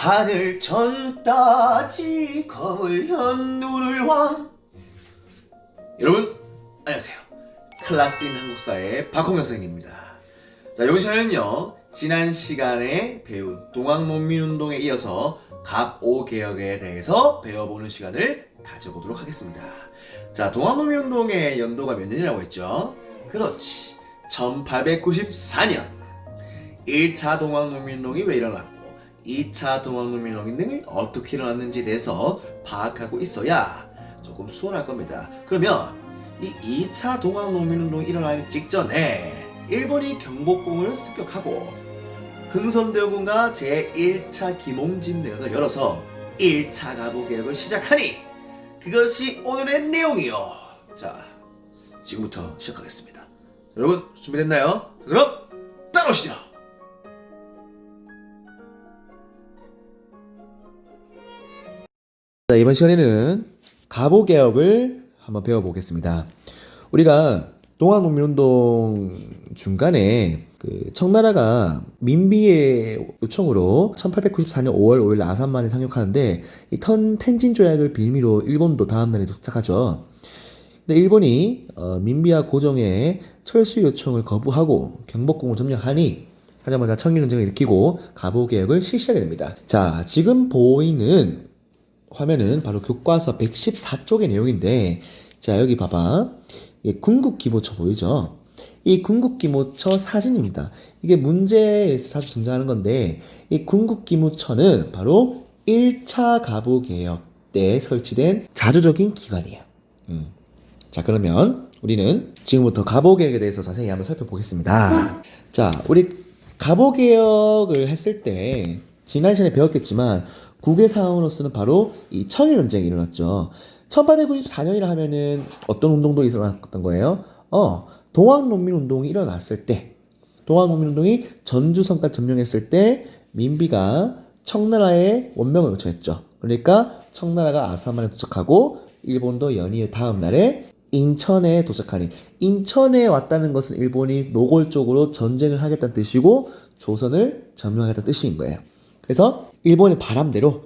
하늘 천 따지 검을 현누를 왕. 여러분 안녕하세요. 클래스인 한국사의 박홍현 선생님입니다. 자, 이번 시간은요, 지난 시간에 배운 동학농민운동에 이어서 갑오개혁에 대해서 배워보는 시간을 가져보도록 하겠습니다. 자, 동학농민운동의 연도가 몇 년이라고 했죠? 그렇지, 1894년 1차 동학농민운동이 왜 일어났고 2차 동학농민운동이 어떻게 일어났는지에 대해서 파악하고 있어야 조금 수월할 겁니다. 그러면 이 2차 동학농민운동이 일어나기 직전에 일본이 경복궁을 습격하고 흥선대원군과 제1차 김홍진 내각을 열어서 1차 갑오개혁을 시작하니 그것이 오늘의 내용이요. 자, 지금부터 시작하겠습니다. 여러분 준비됐나요? 그럼 따라오시죠. 자, 이번 시간에는 갑오개혁을 한번 배워보겠습니다. 우리가 동학농민운동 중간에 청나라가 민비의 요청으로 1894년 5월 5일 아산만에 상륙하는데 이 텐진 조약을 빌미로 일본도 다음날에 도착하죠. 근데 일본이 민비와 고정의 철수 요청을 거부하고 경복궁을 점령하니 하자마자 청일전쟁을 일으키고 갑오개혁을 실시하게 됩니다. 자, 지금 보이는 화면은 바로 교과서 114쪽의 내용인데, 자, 여기 봐봐. 궁극기모처 보이죠? 이 궁극기모처 사진입니다. 이게 문제에서 자주 등장하는 건데, 이 궁극기모처는 바로 1차 갑오개혁 때 설치된 자주적인 기관이에요. 자, 그러면 우리는 지금부터 갑오개혁에 대해서 자세히 한번 살펴보겠습니다. 자, 우리 갑오개혁을 했을 때 지난 시간에 배웠겠지만 국외 상황으로서는 바로 이 청일전쟁이 일어났죠. 1894년이라 하면은 어떤 운동도 일어났던 거예요? 동학농민운동이 일어났을 때, 동학농민운동이 전주성까지 점령했을 때 민비가 청나라에 원명을 요청했죠. 그러니까 청나라가 아사만에 도착하고 일본도 연이어 다음 날에 인천에 도착하니, 인천에 왔다는 것은 일본이 노골적으로 전쟁을 하겠다는 뜻이고 조선을 점령하겠다는 뜻인 거예요. 그래서 일본의 바람대로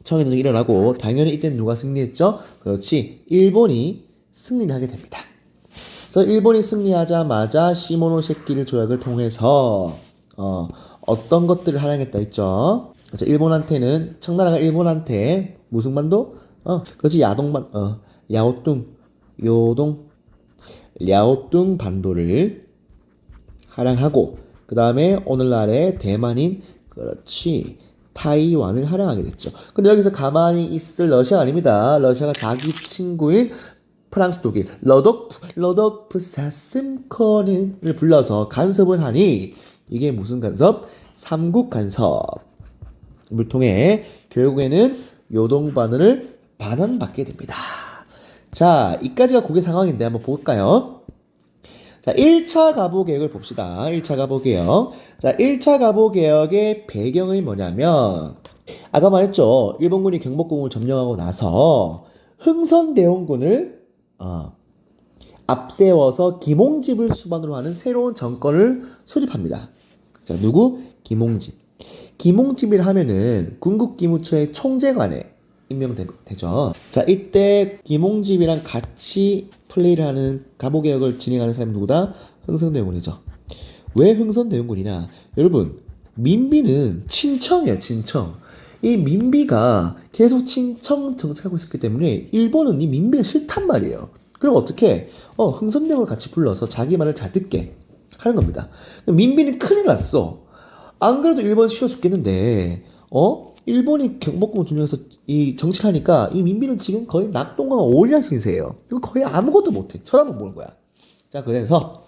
청일전쟁이 일어나고 당연히 이때는 누가 승리했죠? 그렇지, 일본이 승리를 하게 됩니다. 그래서 일본이 승리하자마자 시모노세키를 조약을 통해서 어떤 것들을 하려겠다 했죠? 그래서 일본한테는, 청나라가 일본한테 무슨 반도? 그렇지, 랴오뚱 반도를 할양하고, 그 다음에 오늘날의 대만인, 그렇지, 타이완을 할양하게 됐죠. 근데 여기서 가만히 있을 러시아가 아닙니다. 러시아가 자기 친구인 프랑스, 독일, 러도프 사슴코는을 불러서 간섭을 하니, 이게 무슨 간섭? 삼국 간섭을 통해 결국에는 요동반을 반환받게 됩니다. 자, 이까지가 국외 상황인데 한번 볼까요? 자, 1차 갑오개혁을 봅시다. 1차 갑오개혁. 자, 1차 갑오개혁의 배경이 뭐냐면, 아까 말했죠. 일본군이 경복궁을 점령하고 나서 흥선대원군을 앞세워서 김홍집을 수반으로 하는 새로운 정권을 수립합니다. 자, 누구? 김홍집. 김홍집이라 하면은 군국기무처의 총재관에 임명되죠. 자, 이때 김홍집이랑 같이 플레이를 하는 갑오개혁을 진행하는 사람이 누구다? 흥선대원군이죠. 왜 흥선대원군이냐? 여러분, 민비는 친청이에요, 친청. 이 민비가 계속 친청 정책하고 있었기 때문에 일본은 이 민비가 싫단 말이에요. 그럼 어떻게? 흥선대원을 같이 불러서 자기 말을 잘 듣게 하는 겁니다. 민비는 큰일 났어. 안 그래도 일본 싫어 죽겠는데, 일본이 경복궁을 점령해서 이 정치하니까 이 민비는 지금 거의 낙동강 오리랑 신세예요. 이거 거의 아무것도 못해. 쳐다만 보는 거야. 자, 그래서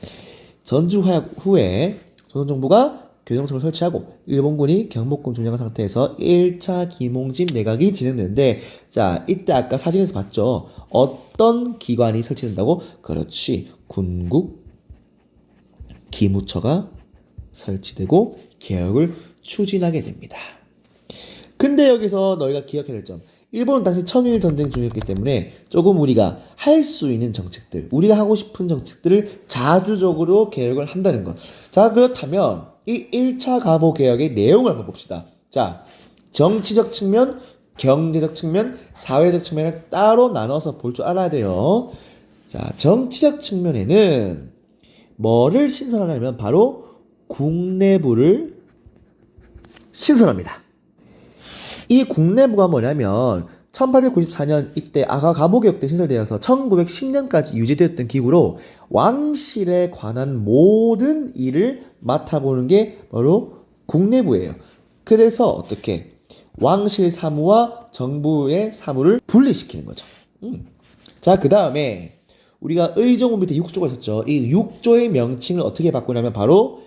전주 후에 조선정부가 교정청을 설치하고 일본군이 경복궁 점령한 상태에서 1차 김홍진 내각이 진행되는데, 자, 이때 아까 사진에서 봤죠? 어떤 기관이 설치된다고? 그렇지, 군국 기무처가 설치되고 개혁을 추진하게 됩니다. 근데 여기서 너희가 기억해야 될 점, 일본은 당시 청일전쟁 중이었기 때문에 조금 우리가 할 수 있는 정책들, 우리가 하고 싶은 정책들을 자주적으로 개혁을 한다는 것. 자, 그렇다면 이 1차 갑오개혁의 내용을 한번 봅시다. 자, 정치적 측면, 경제적 측면, 사회적 측면을 따로 나눠서 볼 줄 알아야 돼요. 자, 정치적 측면에는 뭐를 신설하냐면 바로 국내부를 신설합니다. 이 국내부가 뭐냐면 1894년 이때 가보개혁 때 신설되어서 1910년까지 유지되었던 기구로 왕실에 관한 모든 일을 맡아보는 게 바로 국내부예요. 그래서 어떻게 왕실 사무와 정부의 사무를 분리시키는 거죠. 자, 그 다음에 우리가 의정부 밑에 6조가 있었죠. 이 6조의 명칭을 어떻게 바꾸냐면 바로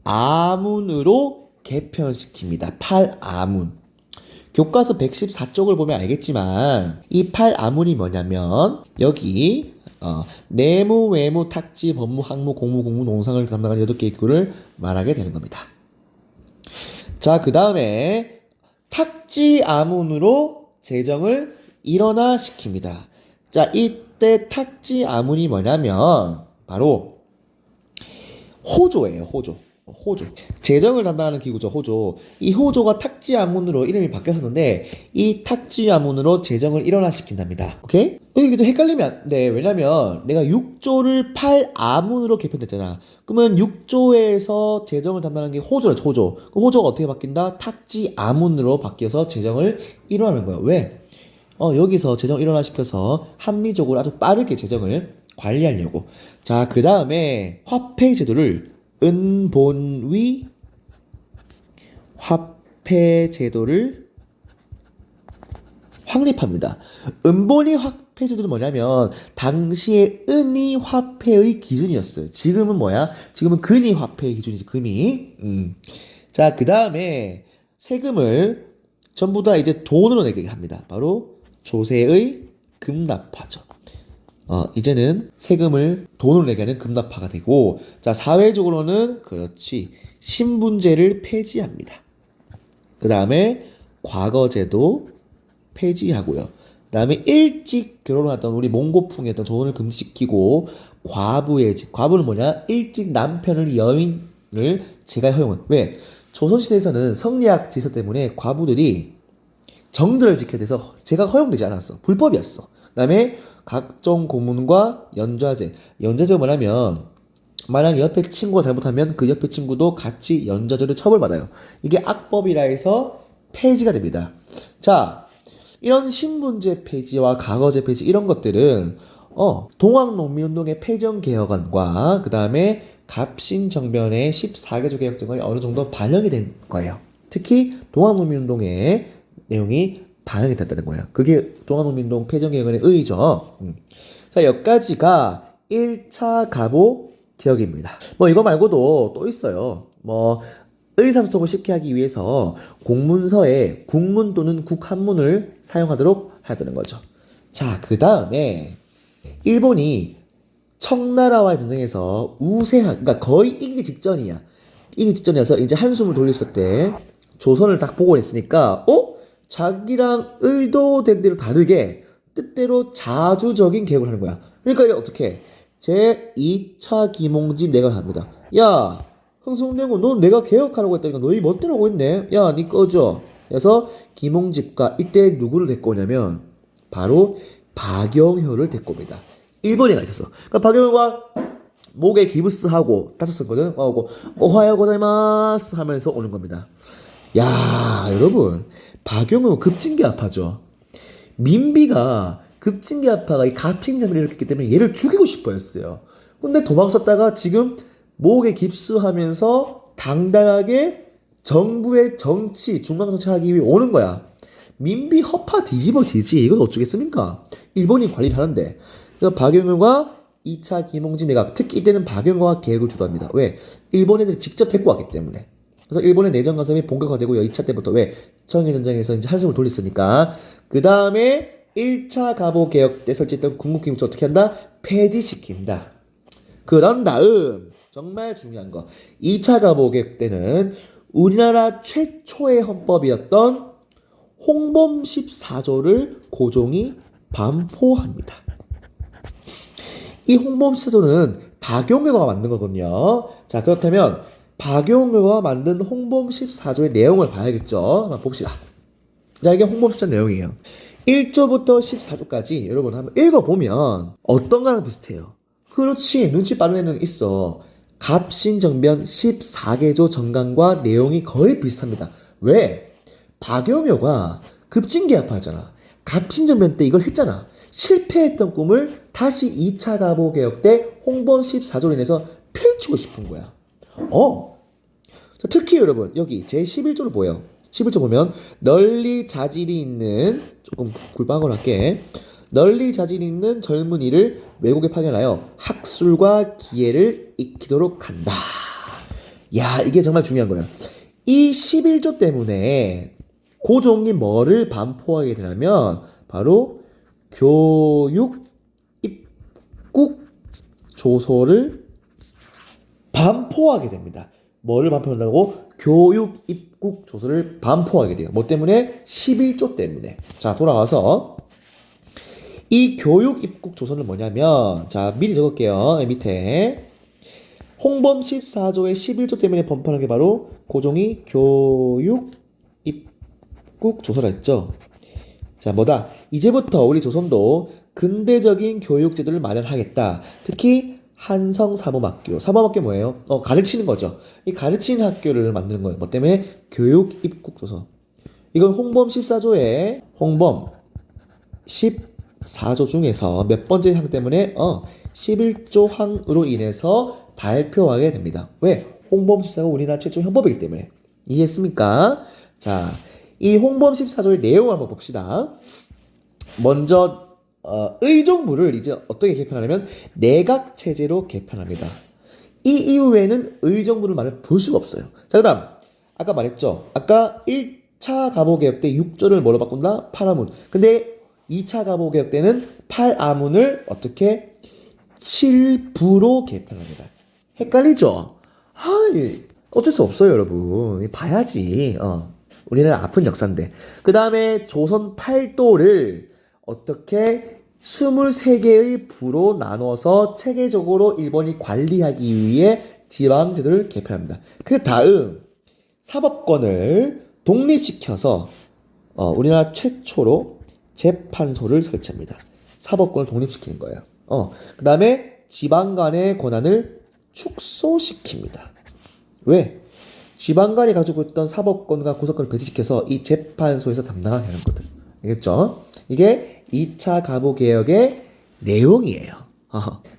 팔아문으로 개편시킵니다. 팔아문. 교과서 114쪽을 보면 알겠지만 이 팔아문이 뭐냐면 여기 내무, 외무, 탁지, 법무, 학무, 공무, 농상을 담당하는 8개의 기구를 말하게 되는 겁니다. 자, 그 다음에 탁지아문으로 재정을 일원화시킵니다. 자, 이때 탁지아문이 뭐냐면 바로 호조예요. 호조. 재정을 담당하는 기구죠. 호조. 이 호조가 탁지아문으로 이름이 바뀌었었는데 이 탁지아문으로 재정을 일원화시킨답니다. 오케이? 여기 또 헷갈리면 안 돼. 왜냐면 내가 6조를 팔아문으로 개편됐잖아. 그러면 6조에서 재정을 담당하는 게 호조래. 호조. 그 호조가 어떻게 바뀐다? 탁지아문으로 바뀌어서 재정을 일원하는 거야. 왜? 여기서 재정 일원화시켜서 합리적으로 아주 빠르게 재정을 관리하려고. 자, 그 다음에 화폐 제도를 은본위 화폐 제도를 확립합니다. 은본위 화폐 제도는 뭐냐면 당시의 은이 화폐의 기준이었어요. 지금은 뭐야? 지금은 근이 화폐의 기준이지. 금이. 자, 그 다음에 세금을 전부 다 이제 돈으로 내게 합니다. 바로 조세의 급납화죠. 이제는 세금을 돈으로 내게 하는 급납화가 되고, 자, 사회적으로는 그렇지 신분제를 폐지합니다. 그 다음에 과거제도 폐지하고요. 그 다음에 일찍 결혼하던 우리 몽고풍이었던 돈을 금지시키고 과부는 뭐냐? 일찍 남편을 여인을 제가 허용은 왜? 조선시대에서는 성리학 질서 때문에 과부들이 정들을 지켜야 돼서 제가 허용되지 않았어. 불법이었어. 그 다음에 각종 고문과 연좌제. 연좌제가 뭐냐면 만약 옆에 친구가 잘못하면 그 옆에 친구도 같이 연좌제를 처벌받아요. 이게 악법이라 해서 폐지가 됩니다. 자, 이런 신분제 폐지와 과거제 폐지 이런 것들은 동학농민운동의 폐정개혁안과 그 다음에 갑신정변의 14개조 개혁정안이 어느 정도 반영이 된 거예요. 특히 동학농민운동의 내용이 반영이 됐다는 거예요. 그게 동학농민운동 폐정개혁안의 의의죠. 자, 여기까지가 1차 가보 개혁입니다. 뭐 이거 말고도 또 있어요. 뭐 의사소통을 쉽게 하기 위해서 공문서에 국문 또는 국한문을 사용하도록 하는 거죠. 자, 그 다음에 일본이 청나라와의 전쟁에서 그러니까 거의 이기기 직전이야. 이기기 직전이어서 이제 한숨을 돌렸을 때 조선을 딱 복원했으니까 자기랑 의도된 대로 다르게 뜻대로 자주적인 개혁을 하는 거야. 그러니까 이게 어떻게 제 2차 김홍집 내가 합니다. 야, 흥성대군 너 내가 개혁하라고 했다니까 너희 멋대로 하고 있네. 야, 니 꺼져. 그래서 김홍집과 이때 누구를 데리고 오냐면 바로 박영효를 데리고 옵니다. 일본에 가 있었어. 그러니까 박영효가 목에 기부스하고 다쳤었거든. 하고 오하요 고자이마스 하면서 오는 겁니다. 야, 여러분, 박영효 급진기아파죠. 민비가 급진기아파가 이 갑신장을 일으켰기 때문에 얘를 죽이고 싶어 했어요. 근데 도망쳤다가 지금 목에 깁스하면서 당당하게 정부의 정치, 중앙정치하기 위해 오는 거야. 민비 허파 뒤집어지지. 이건 어쩌겠습니까? 일본이 관리를 하는데. 그래서 박영효가 2차 김홍진 내각, 특히 이때는 박영효가 계획을 주도합니다. 왜? 일본 애들이 직접 데리고 왔기 때문에. 그래서 일본의 내정 간섭이 본격화되고요. 2차 때부터 왜? 청일전쟁에서 이제 한숨을 돌렸으니까. 그 다음에 1차 가보 개혁 때 설치했던 군국기무처 어떻게 한다? 폐지시킨다. 그런 다음 정말 중요한 거 2차 가보 개혁 때는 우리나라 최초의 헌법이었던 홍범 14조를 고종이 반포합니다. 이 홍범 14조는 박용효가 만든 거거든요. 자, 그렇다면 박용효가 만든 홍범 14조의 내용을 봐야겠죠. 한번 봅시다. 자, 이게 홍범 14조 내용이에요. 1조부터 14조까지 여러분 한번 읽어보면 어떤 거랑 비슷해요. 그렇지, 눈치 빠른 애는 있어. 갑신정변 14개조 정강과 내용이 거의 비슷합니다. 왜? 박영효가 급진개혁파였잖아. 갑신정변 때 이걸 했잖아. 실패했던 꿈을 다시 2차 가보개혁 때 홍범 14조로 인해서 펼치고 싶은 거야. 자, 특히 여러분 여기 제11조를 보여요. 11조 보면 널리 자질이 있는, 조금 굴방을 할게. 널리 자질이 있는 젊은이를 외국에 파견하여 학술과 기회를 익히도록 한다. 야, 이게 정말 중요한 거예요. 이 11조 때문에 고종이 뭐를 반포하게 되냐면 바로 교육 입국 조서를 반포하게 됩니다. 뭐를 반포한다고? 교육 입국 조서를 반포하게 돼요. 뭐 때문에? 11조 때문에. 자, 돌아와서 이 교육 입국 조서는 뭐냐면, 자, 미리 적을게요. 밑에 홍범 14조의 11조 때문에 번포하는 게 바로 고종이 교육 입국 조서라 했죠. 자, 뭐다? 이제부터 우리 조선도 근대적인 교육 제도를 마련하겠다. 특히 한성 사범학교. 사범학교 뭐예요? 가르치는 거죠. 이 가르치는 학교를 만드는 거예요. 뭐 때문에? 교육 입국 조서. 이건 홍범 14조의 홍범 14조 중에서 몇 번째 항 때문에 11조 항으로 인해서 발표하게 됩니다. 왜? 홍범 14가 우리나라 최초 형법이기 때문에. 이해했습니까? 자, 이 홍범 14조의 내용을 한번 봅시다. 먼저 의정부를 이제 어떻게 개편하냐면 내각 체제로 개편합니다. 이 이후에는 의정부를 말을 볼 수가 없어요. 자, 그다음 아까 말했죠. 아까 1차 가보개혁 때 6조를 뭐로 바꾼다? 8아문. 근데 2차 가보개혁 때는 8아문을 어떻게 7부로 개편합니다. 헷갈리죠? 어쩔 수 없어요, 여러분. 봐야지. 우리는 아픈 역사인데. 그 다음에 조선 8도를 어떻게 23개의 부로 나눠서 체계적으로 일본이 관리하기 위해 지방제도를 개편합니다. 그 다음 사법권을 독립시켜서 우리나라 최초로 재판소를 설치합니다. 사법권을 독립시키는 거예요. 그 다음에 지방간의 권한을 축소시킵니다. 왜? 지방간이 가지고 있던 사법권과 구속권을 배치시켜서 이 재판소에서 담당하게 하는 거거든. 알겠죠? 이게 2차 가보개혁의 내용이에요.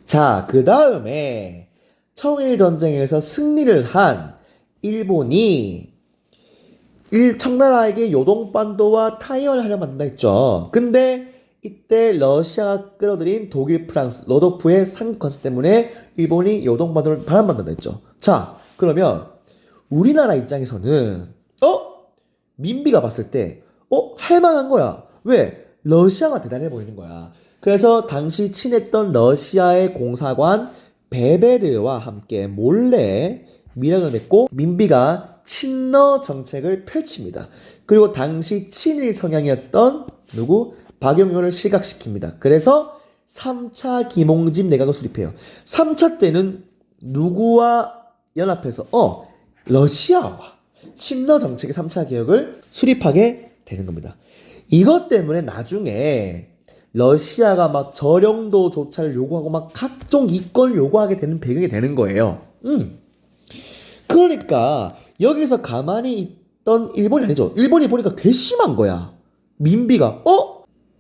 자, 그 다음에 청일전쟁에서 승리를 한 일본이 청나라에게 요동반도와 타이완을 하려 만든다 했죠. 근데 이때 러시아가 끌어들인 독일, 프랑스, 로도프의 상급 관습 때문에 일본이 요동반도를 반환받는다 했죠. 자, 그러면 우리나라 입장에서는 민비가 봤을 때 할만한 거야. 왜? 러시아가 대단해 보이는 거야. 그래서 당시 친했던 러시아의 공사관 베베르와 함께 몰래 밀양을 맺고 민비가 친러 정책을 펼칩니다. 그리고 당시 친일 성향이었던 박용효를 실각시킵니다. 그래서 3차 김홍집 내각을 수립해요. 3차 때는 누구와 연합해서 러시아와 친러 정책의 3차 개혁을 수립하게 되는 겁니다. 이것 때문에 나중에 러시아가 막 저령도 조차를 요구하고 막 각종 이권을 요구하게 되는 배경이 되는 거예요. 그러니까 여기서 가만히 있던 일본이 아니죠. 일본이 보니까 괘씸한 거야. 민비가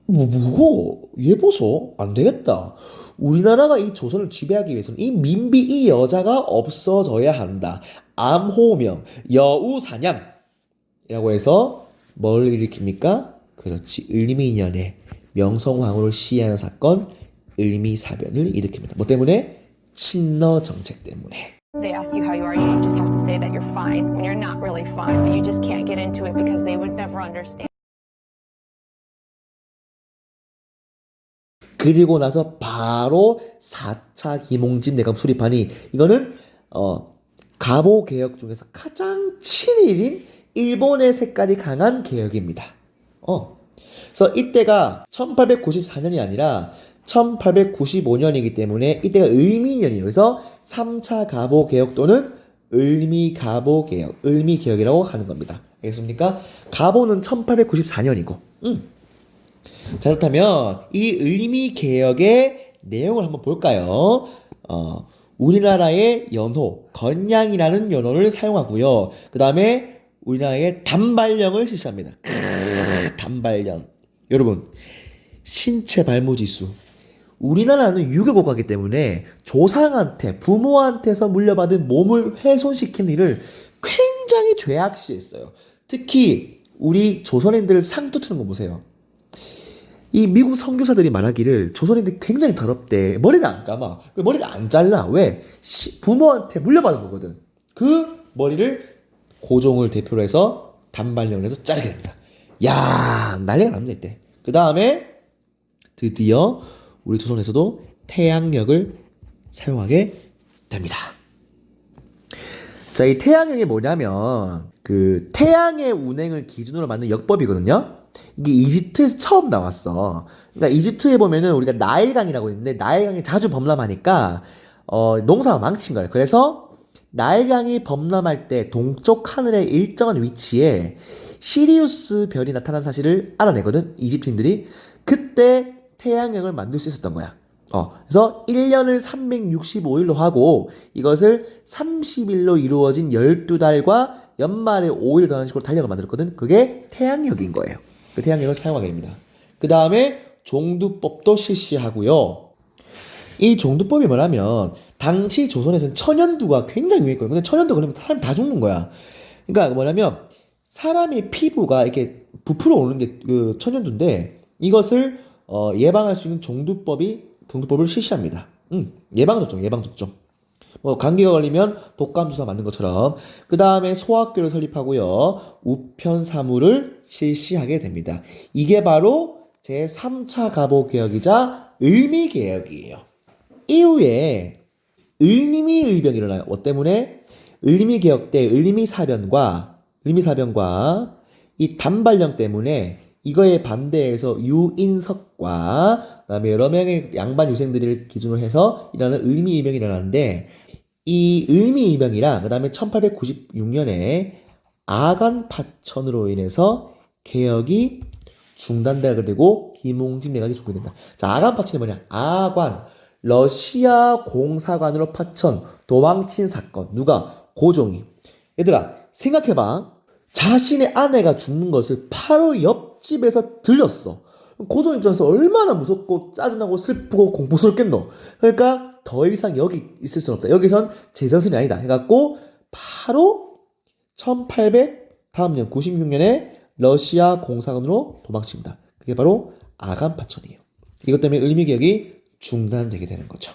뭐고 얘 보소 안 되겠다. 우리나라가 이 조선을 지배하기 위해서는 이 민비 이 여자가 없어져야 한다. 암호명 여우사냥이라고 해서 뭘 일으킵니까? 그렇지, 을미년에 명성황후를 시해하는 사건 을미사변을 일으킵니다. 뭐 때문에? 친러 정책 때문에. They ask you how you are, you just have to say that you're fine when you're not really fine, but you just can't get into it because they would never understand. 그리고 나서 바로 4차 김홍집 내각 수립하니 이거는 가보 개혁 중에서 가장 친일인 일본의 색깔이 강한 개혁입니다. 그래서 이때가 1894년이 아니라 1895년이기 때문에 이때가 을미년이에요. 그래서 3차 가보 개혁 또는 을미가보개혁, 을미개혁이라고 하는 겁니다. 알겠습니까? 가보는 1894년이고. 자, 그렇다면 이 을미개혁의 내용을 한번 볼까요? 우리나라의 연호, 건양이라는 연호를 사용하고요. 그 다음에 우리나라의 단발령을 실시합니다. 단발령. 여러분, 신체 발모지수. 우리나라는 유교국가이기 때문에 조상한테, 부모한테서 물려받은 몸을 훼손시키는 일을 굉장히 죄악시했어요. 특히 우리 조선인들 상투 트는 거 보세요. 이 미국 선교사들이 말하기를 조선인들 굉장히 더럽대. 머리를 안 감아. 머리를 안 잘라. 왜? 부모한테 물려받은 거거든. 그 머리를 고종을 대표로 해서 단발령을 해서 자르게 됩니다. 야, 난리가 납니다 이때. 그 다음에 드디어 우리 조선에서도 태양력을 사용하게 됩니다. 자, 이 태양력이 뭐냐면 그 태양의 운행을 기준으로 만든 역법이거든요. 이게 이집트에서 처음 나왔어. 그러니까 이집트에 보면은 우리가 나일강이라고 있는데 나일강이 자주 범람하니까 농사가 망친 거예요. 그래서 나일강이 범람할 때 동쪽 하늘의 일정한 위치에 시리우스 별이 나타난 사실을 알아내거든. 이집트인들이. 그때 태양력을 만들 수 있었던 거야. 그래서 1년을 365일로 하고 이것을 30일로 이루어진 12달과 연말에 5일 더하는 식으로 달력을 만들었거든. 그게 태양력인 거예요. 그 태양력을 사용하게 됩니다. 그 다음에 종두법도 실시하고요. 이 종두법이 뭐냐면 당시 조선에서는 천연두가 굉장히 유행했거든요. 근데 천연두 그러면 사람이 다 죽는 거야. 그러니까 뭐냐면 사람의 피부가 이렇게 부풀어 오르는 게 그 천연두인데 이것을 예방할 수 있는 종두법을 실시합니다. 예방접종. 뭐 감기가 걸리면 독감 주사 맞는 것처럼. 그 다음에 소학교를 설립하고요. 우편사무를 실시하게 됩니다. 이게 바로 제3차 가보개혁이자 을미개혁이에요. 이후에 을미의병이 일어나요. 뭐 때문에? 을미개혁 때 을미사변과 이 단발령 때문에 이거에 반대해서 유인석과 그다음에 여러 명의 양반 유생들을 기준으로 해서 일어나는 을미의병이 일어나는데 이 을미의병이랑 그다음에 1896년에 아간파천으로 인해서 개혁이 중단되게 되고 김홍직 내각이 종료된다. 자, 아간파천이 뭐냐? 아관, 러시아 공사관으로 파천, 도망친 사건. 누가? 고종이. 얘들아, 생각해봐. 자신의 아내가 죽는 것을 바로 옆집에서 들렸어. 고종 입장에서 얼마나 무섭고 짜증나고 슬프고 공포스럽겠노. 그러니까 더 이상 여기 있을 수는 없다. 여기선 제정신이 아니다 해갖고 바로 1800 96년에 러시아 공사관으로 도망칩니다. 그게 바로 아간파천이에요. 이것 때문에 을미개혁이 중단되게 되는 거죠.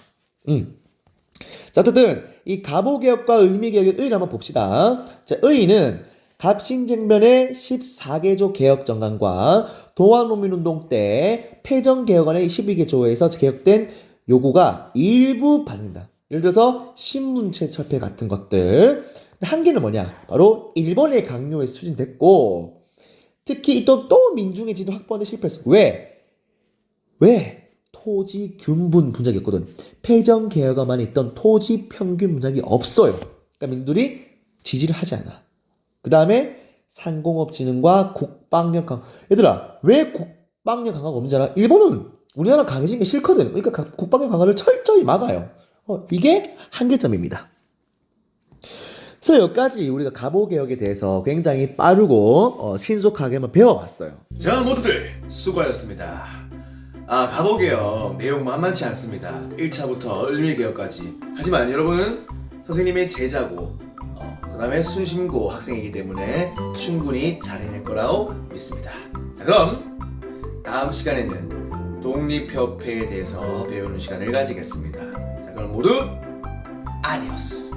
자, 어쨌든 이 가보개혁과 을미개혁의 의의를 한번 봅시다. 자, 의의는 갑신쟁변의 14개조 개혁정강과 동학농민운동 때 폐정개혁안의 12개조에서 개혁된 요구가 일부 반영된다. 예를 들어서 신문체 철폐 같은 것들. 한계는 뭐냐? 바로 일본의 강요에서 추진됐고 특히 또 민중의 지도 확보하는 데 실패했어. 왜? 토지 균분 분작이 없거든. 폐정개혁안만에 있던 토지 평균 분작이 없어요. 그러니까 민들이 지지를 하지 않아. 그 다음에 상공업진흥과 국방력 강화. 얘들아, 왜 국방력 강화가 없는지 알아? 일본은 우리나라 강해진 게 싫거든. 그러니까 국방력 강화를 철저히 막아요. 이게 한계점입니다. 그래서 여기까지 우리가 가보개혁에 대해서 굉장히 빠르고 신속하게 한번 배워봤어요. 자, 모두들 수고하셨습니다. 가보개혁 내용 만만치 않습니다. 1차부터 을미개혁까지. 하지만 여러분은 선생님의 제자고 그 다음에 순심고 학생이기 때문에 충분히 잘 해낼 거라고 믿습니다. 자, 그럼 다음 시간에는 독립협회에 대해서 배우는 시간을 가지겠습니다. 자, 그럼 모두 아디오스.